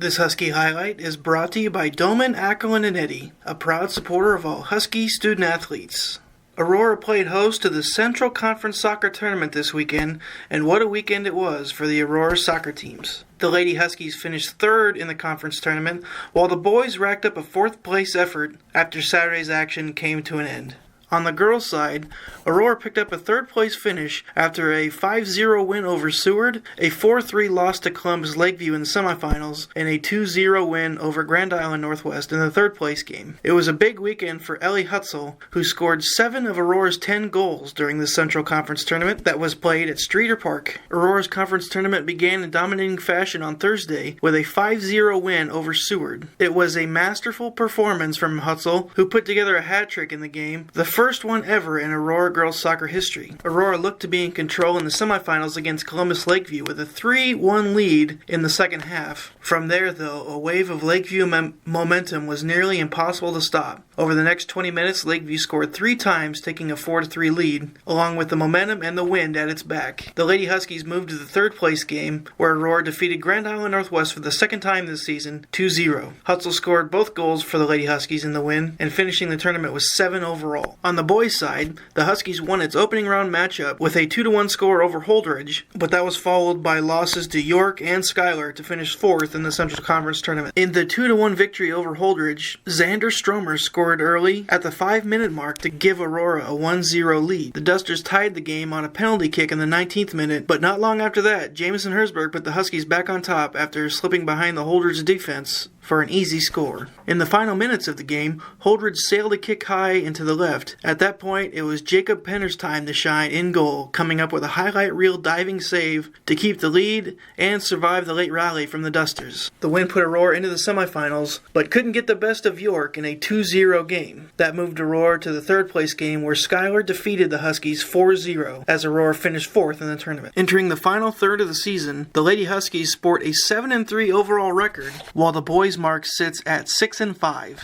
This Husky highlight is brought to you by Doman, Acklin, and Eddy, a proud supporter of all Husky student athletes. Aurora played host to the Central Conference Soccer Tournament this weekend, and what a weekend it was for the Aurora soccer teams. The Lady Huskies finished third in the conference tournament, while the boys racked up a fourth-place effort after Saturday's action came to an end. On the girls' side, Aurora picked up a third-place finish after a 5-0 win over Seward, a 4-3 loss to Columbus Lakeview in the semifinals, and a 2-0 win over Grand Island Northwest in the third-place game. It was a big weekend for Ellie Hutzel, who scored 7 of Aurora's 10 goals during the Central Conference Tournament that was played at Streeter Park. Aurora's conference tournament began in dominating fashion on Thursday with a 5-0 win over Seward. It was a masterful performance from Hutzel, who put together a hat-trick in the game, the first one ever in Aurora girls soccer history. Aurora looked to be in control in the semifinals against Columbus Lakeview with a 3-1 lead in the second half. From there, though, a wave of Lakeview momentum was nearly impossible to stop. Over the next 20 minutes, Lakeview scored 3 times, taking a 4-3 lead, along with the momentum and the wind at its back. The Lady Huskies moved to the third-place game, where Aurora defeated Grand Island Northwest for the second time this season, 2-0. Hutzel scored both goals for the Lady Huskies in the win, and finishing the tournament with 7 overall. On the boys' side, the Huskies won its opening round matchup with a 2-1 score over Holdridge, but that was followed by losses to York and Schuyler to finish 4th in the Central Conference Tournament. In the 2-1 victory over Holdridge, Xander Stromer scored early at the 5-minute mark to give Aurora a 1-0 lead. The Dusters tied the game on a penalty kick in the 19th minute, but not long after that, Jamison Hersberg put the Huskies back on top after slipping behind the Holdridge defense for an easy score. In the final minutes of the game, Holdridge sailed a kick high into the left. At that point, it was Jacob Penner's time to shine in goal, coming up with a highlight reel diving save to keep the lead and survive the late rally from the Dusters. The win put Aurora into the semifinals, but couldn't get the best of York in a 2-0 game. That moved Aurora to the third-place game where Schuyler defeated the Huskies 4-0 as Aurora finished 4th in the tournament. Entering the final third of the season, the Lady Huskies sport a 7-3 overall record, while the boys' mark sits at 6-5.